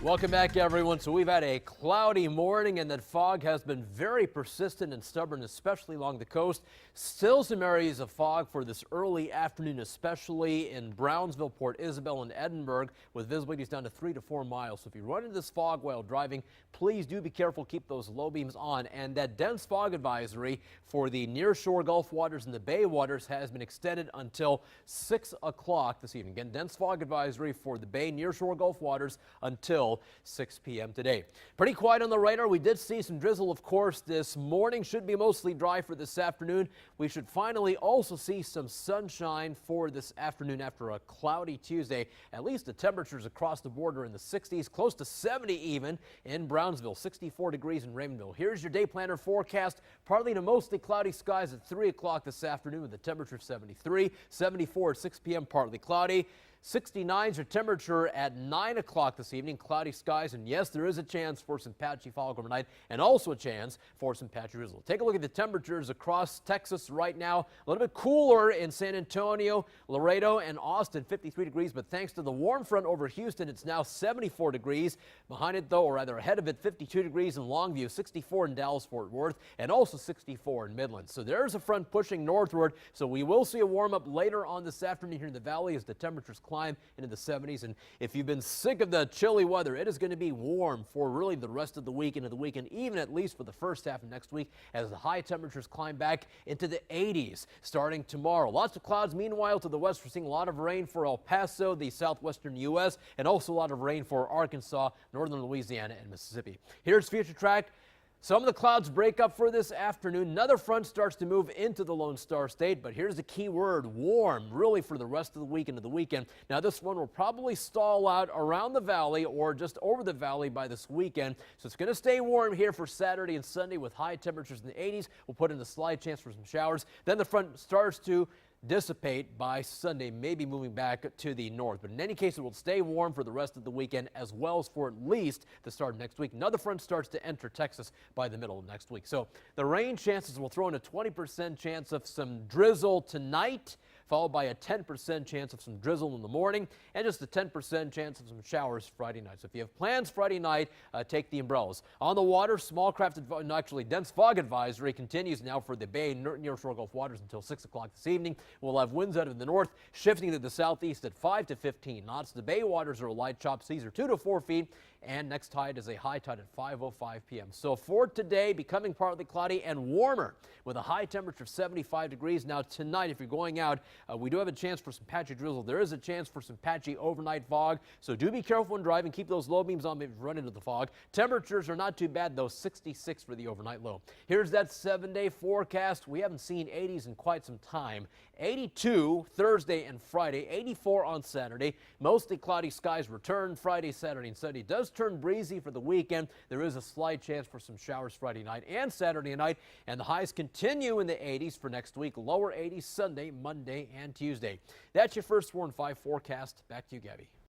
Welcome back, everyone. So we've had a cloudy morning, and that fog has been very persistent and stubborn, especially along the coast. Still some areas of fog for this early afternoon, especially in Brownsville, Port Isabel, and Edinburgh, with visibilities down to 3 to 4 miles. So if you run into this fog while driving, please do be careful. Keep those low beams on. And that dense fog advisory for the nearshore Gulf waters and the Bay waters has been extended until 6 o'clock this evening. Again, dense fog advisory for the Bay nearshore Gulf waters until 6 p.m. today. Pretty quiet on the radar. We did see some drizzle, of course, this morning. Should be mostly dry for this afternoon. We should finally also see some sunshine for this afternoon after a cloudy Tuesday. At least the temperatures across the border in the 60s, close to 70 even in Brownsville, 64 degrees in Raymondville. Here's your day planner forecast. Partly to mostly cloudy skies at 3 o'clock this afternoon with a temperature of 73, 74 at 6 p.m. partly cloudy. 69 is your temperature at 9 o'clock this evening. Cloudy skies, and yes, there is a chance for some patchy fog overnight and also a chance for some patchy drizzle. Take a look at the temperatures across Texas right now. A little bit cooler in San Antonio, Laredo, and Austin, 53 degrees, but thanks to the warm front over Houston, it's now 74 degrees. Behind it, though, or rather ahead of it, 52 degrees in Longview, 64 in Dallas-Fort Worth, and also 64 in Midland. So there's a front pushing northward, so we will see a warm-up later on this afternoon here in the valley as the temperatures climb into the 70s. And if you've been sick of the chilly weather, it is going to be warm for really the rest of the week into the weekend, even at least for the first half of next week as the high temperatures climb back into the 80s starting tomorrow. Lots of clouds. Meanwhile, to the west, we're seeing a lot of rain for El Paso, the southwestern U.S., and also a lot of rain for Arkansas, northern Louisiana, and Mississippi. Here's Future Track. Some of the clouds break up for this afternoon. Another front starts to move into the Lone Star State, but here's the key word: warm, really, for the rest of the week into the weekend. Now, this one will probably stall out around the valley or just over the valley by this weekend. So it's going to stay warm here for Saturday and Sunday with high temperatures in the 80s. We'll put in a slight chance for some showers. Then the front starts to dissipate by Sunday, maybe moving back to the north. But in any case, it will stay warm for the rest of the weekend as well as for at least the start of next week. Another front starts to enter Texas by the middle of next week. So the rain chances will throw in a 20% chance of some drizzle tonight, followed by a 10% chance of some drizzle in the morning, and just a 10% chance of some showers Friday night. So if you have plans Friday night, take the umbrellas. On the water, small craft, actually dense fog advisory continues now for the Bay nearshore Gulf waters until 6 o'clock this evening. We'll have winds out of the north shifting to the southeast at 5 to 15 knots. The Bay waters are a light chop. Seas are 2 to 4 feet. And next tide is a high tide at 5:05 p.m. So for today, becoming partly cloudy and warmer with a high temperature of 75 degrees. Now tonight, if you're going out, we do have a chance for some patchy drizzle. There is a chance for some patchy overnight fog. So do be careful when driving. Keep those low beams on if you run into the fog. Temperatures are not too bad, though. 66 for the overnight low. Here's that 7-day forecast. We haven't seen 80s in quite some time. 82 Thursday and Friday, 84 on Saturday. Mostly cloudy skies return Friday, Saturday, and Sunday. It does turn breezy for the weekend. There is a slight chance for some showers Friday night and Saturday night, and the highs continue in the 80s for next week. Lower 80s Sunday, Monday, and Tuesday. That's your first 4 and 5 forecast. Back to you, Gabby.